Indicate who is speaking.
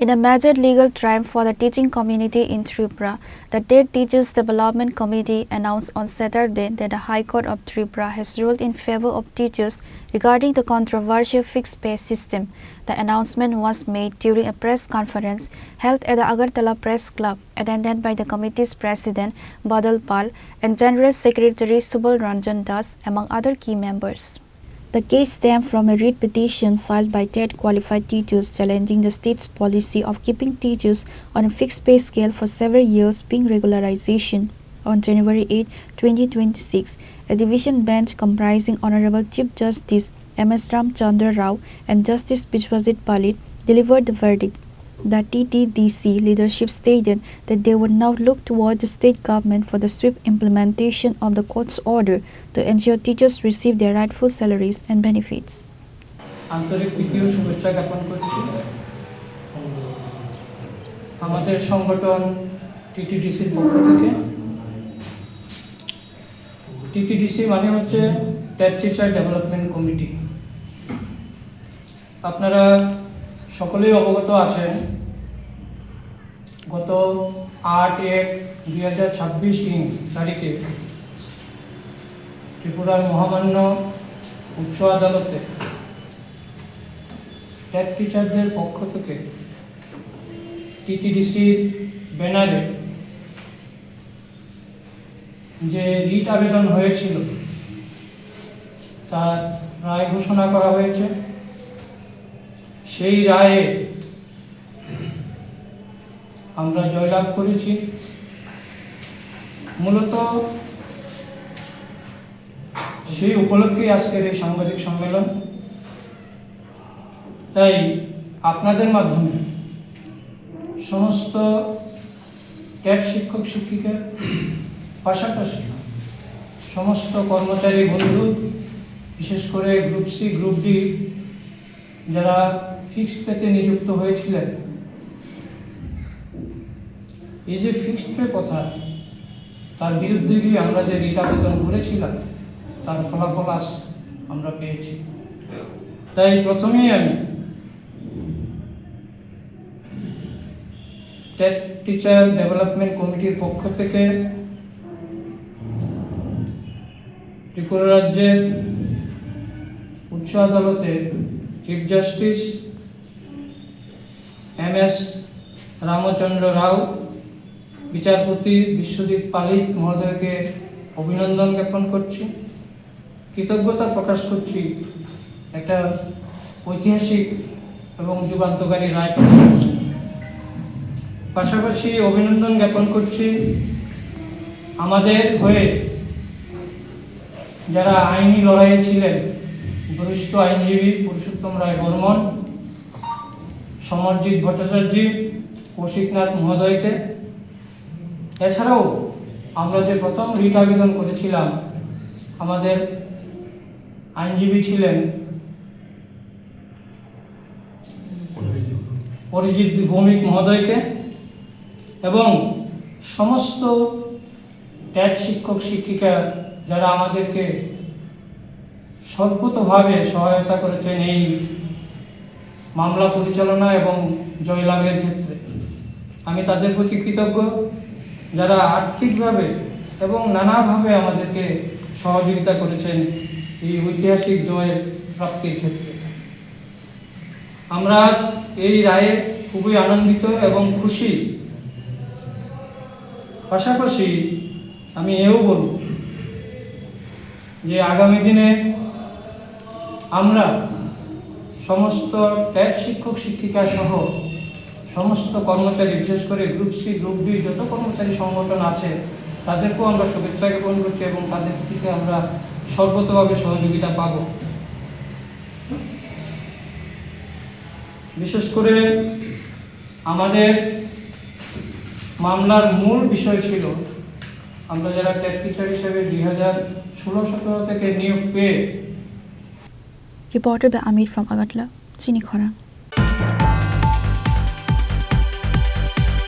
Speaker 1: In a major legal triumph for the teaching community in Tripura, the TET Teachers Development Committee announced on Saturday that the High Court of Tripura has ruled in favor of teachers regarding the controversial fixed pay system. The announcement was made during a press conference held at the Agartala Press Club, attended by the committee's president Badal Pal and General Secretary Subal Ranjan Das, among other key members. The case stemmed from a writ petition filed by TET qualified teachers challenging the state's policy of keeping teachers on a fixed pay scale for several years, being regularization. On January 8, 2026, a division bench comprising Honorable Chief Justice M.S. Ramchandra Rao and Justice Biswajit Palit delivered the verdict. The TTDC leadership stated that they would now look toward the state government for the swift implementation of the court's order to ensure teachers receive their rightful salaries and benefits.
Speaker 2: আন্তরিক প্রীতি ও শুভেচ্ছা জ্ঞাপন করছি। আমাদের সংগঠন টিটিডিসির পক্ষ থেকে, TTDC মানে হচ্ছে টেট টিচার ডেভেলপমেন্ট কমিটি। আপনারা সকলেই অবগত আছেন, গত 8/1/2026 তারিখে ত্রিপুরার মহামান্য উচ্চ আদালতে টেট টিচারদের পক্ষ থেকে টিটিডিসির ব্যানারে যে রিট আবেদন হয়েছিল তার রায় ঘোষণা করা হয়েছে। সেই রায়ে আমরা জয়লাভ করেছি। মূলত সেই উপলক্ষেই আজকের এই সাংবাদিক সম্মেলন। তাই আপনাদের মাধ্যমে সমস্ত টেট শিক্ষক শিক্ষিকার পাশাপাশি সমস্ত কর্মচারী বন্ধু, বিশেষ করে গ্রুপ সি গ্রুপ ডি যারা ফিক্সড পেতে নিযুক্ত হয়েছিলেন, এই যে ফিক্সড পে কথা, তার বিরুদ্ধে গিয়ে আমরা যে রিট আবেদন করেছিলাম তার ফলাফল আজ আমরা পেয়েছি। তাই প্রথমেই আমি টেট টিচার ডেভেলপমেন্ট কমিটির পক্ষ থেকে ত্রিপুরা রাজ্যের উচ্চ আদালতের চিফ জাস্টিস M.S. রামচন্দ্র রাও, বিচারপতি বিশ্বজিৎ পালিত মহোদয়কে অভিনন্দন জ্ঞাপন করছি, কৃতজ্ঞতা প্রকাশ করছি একটা ঐতিহাসিক এবং যুগান্তকারী রায়। পাশাপাশি অভিনন্দন জ্ঞাপন করছি আমাদের হয়ে যারা আইনি লড়াইয়ে ছিলেন, বরিষ্ঠ আইনজীবী পুরুষোত্তম রায় বর্মন, সমরজিৎ ভট্টাচার্য, কৌশিকনাথ মহোদয়কে। এছাড়াও আমরা যে প্রথম রিট আবেদন করেছিলাম, আমাদের আইনজীবী ছিলেন অরিজিৎ ভৌমিক মহোদয়কে এবং সমস্ত টেট শিক্ষক শিক্ষিকা যারা আমাদেরকে সর্বতভাবে সহায়তা করেছেন এই মামলা পরিচালনা এবং জয়লাভের ক্ষেত্রে। আমি তাদের প্রতি কৃতজ্ঞ, যারা আর্থিকভাবে এবং নানাভাবে আমাদেরকে সহযোগিতা করেছেন এই ঐতিহাসিক জয়ের প্রাপ্তির ক্ষেত্রে। আমরা এই রায়ে খুবই আনন্দিত এবং খুশি। পাশাপাশি আমি এও বলব যে আগামী দিনে আমরা সমস্ত টেট শিক্ষক শিক্ষিকা সহ সমস্ত কর্মচারী, বিশেষ করে গ্রুপ সি গ্রুপ ডি যত কর্মচারী সংগঠন আছে তাদেরকেও আমরা শুভেচ্ছা জ্ঞাপন করছি এবং তাদের থেকে আমরা সর্বতভাবে সহযোগিতা পাব। বিশেষ করে আমাদের মামলার মূল বিষয় ছিল আমরা যারা টেট টিচার হিসেবে 2016-17 থেকে নিয়োগ পেয়ে।
Speaker 1: Reported by Amir from Agartala, Chinikhara.